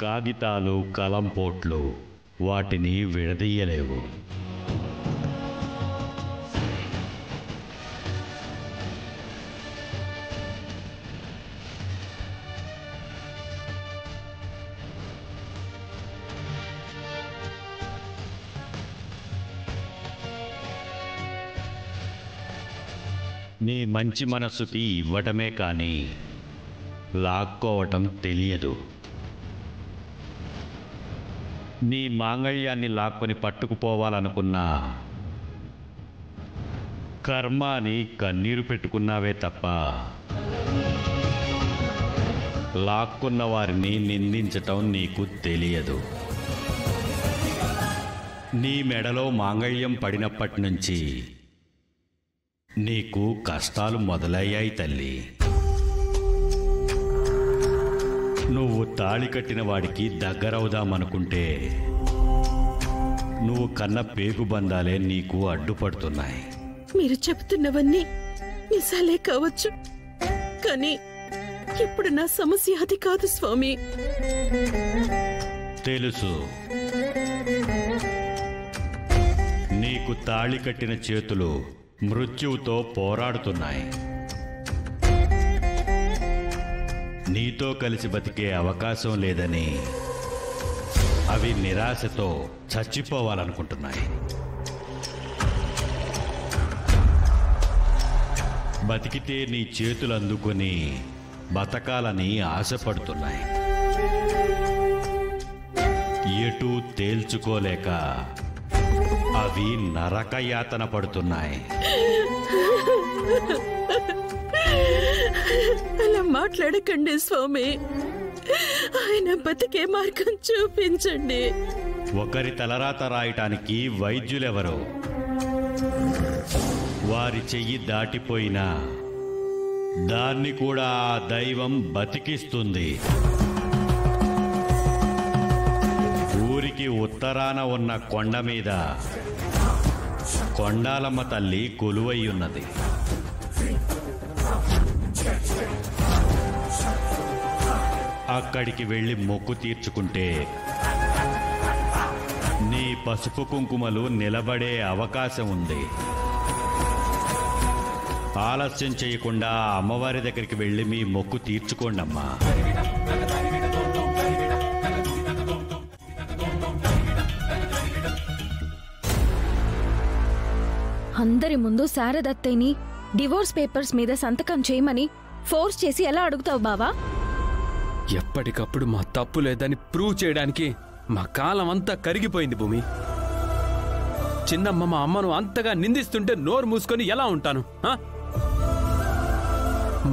కాగితాలు కలంపోట్లు వాటిని విడదీయలేవు. నీ మంచి మనసుకి ఇవ్వటమే కానీ లాక్కోవటం తెలియదు. నీ మాంగళ్యాన్ని లాక్కొని పట్టుకుపోవాలనుకున్నా కర్మాని కన్నీరు పెట్టుకున్నావే తప్ప లాక్కున్న వారిని నిందించటం నీకు తెలియదు. నీ మెడలో మాంగళ్యం పడినప్పటి నుంచి నీకు కష్టాలు మొదలయ్యాయి తల్లి. నువ్వు తాళి కట్టిన వాడికి దగ్గరవుదామనుకుంటే నువ్వు కన్న పేగుబంధాలే నీకు అడ్డుపడుతున్నాయి. మీరు చెబుతున్నవన్నీ నిజాలే కావచ్చు, కానీ ఇప్పుడు నా సమస్య అది కాదు స్వామి. తెలుసు, నీకు తాళి కట్టిన చేతులు మృత్యువుతో పోరాడుతున్నాయి. నీతో కలిసి బతికే అవకాశం లేదని అవి నిరాశతో చచ్చిపోవాలనుకుంటున్నాయి. బతికితే నీ చేతులు అందుకొని బతకాలని ఆశపడుతున్నాయి. ఎటూ తేల్చుకోలేక అవి నరకయాతన పడుతున్నాయి. అలా మాట్లాడకండి స్వామి, ఆయన బతికే మార్గం చూపించండి. ఒకరి తలరాత రాయటానికి వైద్యులెవరో, వారి చెయ్యి దాటిపోయినా దాన్ని కూడా ఆ దైవం బతికిస్తుంది. ఊరికి ఉత్తరాన ఉన్న కొండ మీద కొండాలమ్మ తల్లి కొలువయ్యున్నది. అక్కడికి వెళ్ళి మొక్కు తీర్చుకుంటే నీ పసుపు కుంకుమలు నిలబడే అవకాశం ఉంది. ఆలస్యం చేయకుండా అమ్మవారి దగ్గరికి వెళ్ళి మీ మొక్కు తీర్చుకోండమ్మా. అందరి ముందు శారదత్తయ్యని డివోర్స్ పేపర్స్ మీద సంతకం చేయమని ఫోర్స్ చేసి ఎలా అడుగుతావు బావా? ఎప్పటికప్పుడు మా తప్పు లేదని ప్రూవ్ చేయడానికి మా కాలం అంతా కరిగిపోయింది భూమి. చిన్నమ్మ మా అమ్మను అంతగా నిందిస్తుంటే నోరు మూసుకొని ఎలా ఉంటాను?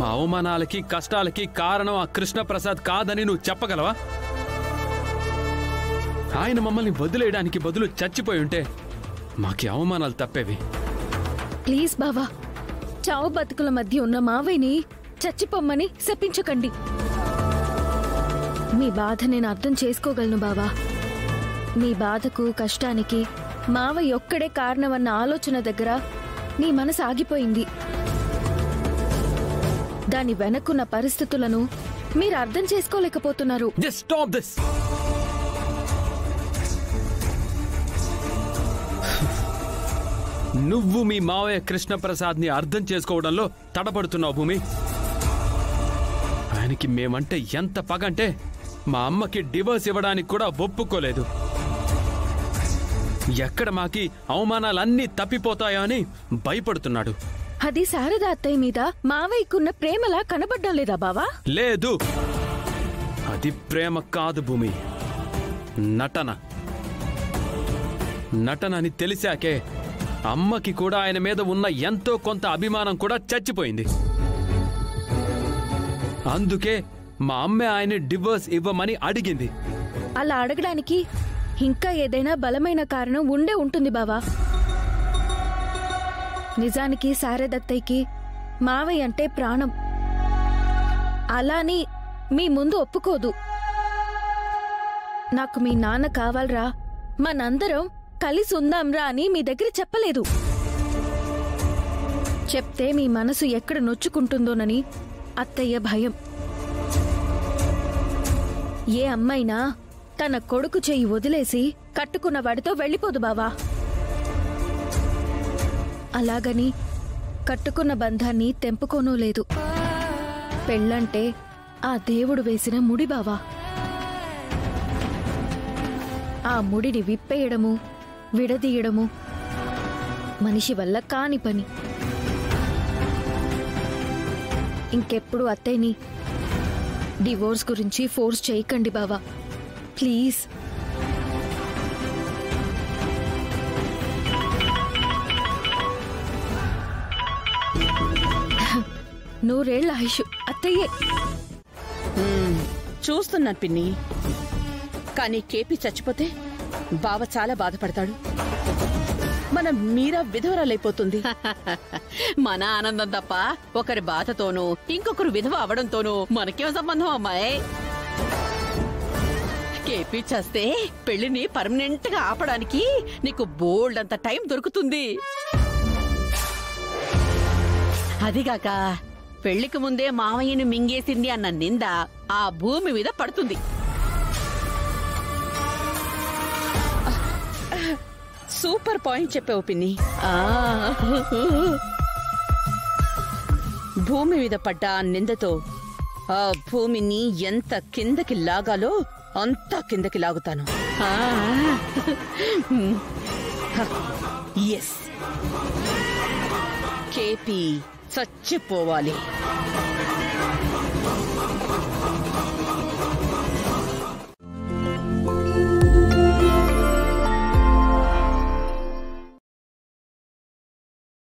మా అవమానాలకి కష్టాలకి కారణం ఆ కృష్ణప్రసాద్ కాదని నువ్వు చెప్పగలవా? ఆయన మమ్మల్ని వదిలేయడానికి బదులు చచ్చిపోయి ఉంటే మాకి అవమానాలు తప్పేవి. ప్లీజ్ బావా, చావు బతుకుల మధ్య ఉన్న మావయ్యని చచ్చిపోమ్మని శపించకండి. మీ బాధ నేను అర్థం చేసుకోగలను బావా. మీ బాధకు కష్టానికి మావయ్య ఒక్కడే కారణమన్న ఆలోచన దగ్గర నీ మనసు ఆగిపోయింది. దాని వెనక్కున్న పరిస్థితులను మీరు అర్థం చేసుకోలేకపోతున్నారు. Just stop this. నువ్వు మీ మావయ్య కృష్ణప్రసాద్ ని అర్థం చేసుకోవడంలో తడబడుతున్నావు భూమి. ఆయనకి మేమంటే ఎంత పగంటే మా అమ్మకి డివోర్స్ ఇవ్వడానికి కూడా ఒప్పుకోలేదు. ఎక్కడ మాకి అవమానాలన్నీ తప్పిపోతాయో అని భయపడుతున్నాడు. అది శారద అత్తయ్య మీద మావయ్యకున్న ప్రేమలా కనబడ్డం లేదా బావా? లేదు, అది ప్రేమ కాదు భూమి, నటన. నటన అని తెలిసాకే అమ్మకి కూడా ఆయన మీద ఉన్న ఎంతో కొంత అభిమానం కూడా చచ్చిపోయింది. అందుకే మా అమ్మే ఆయన డివోర్స్ ఇవ్వమని అడిగింది. అలా అడగడానికి ఇంకా ఏదైనా బలమైన కారణం ఉండే ఉంటుంది బావా. నిజానికి శారదత్తయ్యకి మావయ్య అంటే ప్రాణం. అలాని మీ ముందు ఒప్పుకోదు. నాకు మీ నాన్న కావాలరా, మనందరం కలిసి ఉందాంరా అని మీ దగ్గర చెప్పలేదు. చెప్తే మీ మనసు ఎక్కడ నొచ్చుకుంటుందోనని అత్తయ్య భయం. ఏ అమ్మైనా తన కొడుకు చెయ్యి వదిలేసి కట్టుకున్న వాడితో వెళ్ళిపోదు బావా. అలాగని కట్టుకున్న బంధాన్ని తెంపుకోనూ లేదు. పెళ్ళంటే ఆ దేవుడు వేసిన ముడి బావా. ఆ ముడిని విప్పేయడము, విడదీయడము మనిషి వల్ల కాని పని. ఇంకెప్పుడు అత్తయ్యని డివోర్స్ గురించి ఫోర్స్ చేయకండి బావా, ప్లీజ్. నూరేళ్ల ఆయుష్ అత్తయ్యే. చూస్తున్నాను పిన్ని, కానీ కేపీ చచ్చిపోతే బావ చాలా బాధపడతాడు. మన మీరా విధవరాలైపోతుంది. మన ఆనందం తప్ప ఒకరి బాధతోనూ ఇంకొకరు విధవ అవడంతోనూ మనకేం సంబంధం అమ్మాయి? కేపీ చేస్తే పెళ్లిని పర్మనెంట్ గా ఆపడానికి నీకు బోల్డ్ అంత టైం దొరుకుతుంది. అదిగాక పెళ్లికి ముందే మావయ్యను మింగేసింది అన్న నింద ఆ భూమి మీద పడుతుంది. సూపర్ పాయింట్ చెప్పావు పిన్ని. భూమి మీద పడ్డ ఆ నిందతో ఆ భూమిని ఎంత కిందకి లాగాలో అంతా కిందకి లాగుతాను. ఎస్, కేపీ చచ్చిపోవాలి.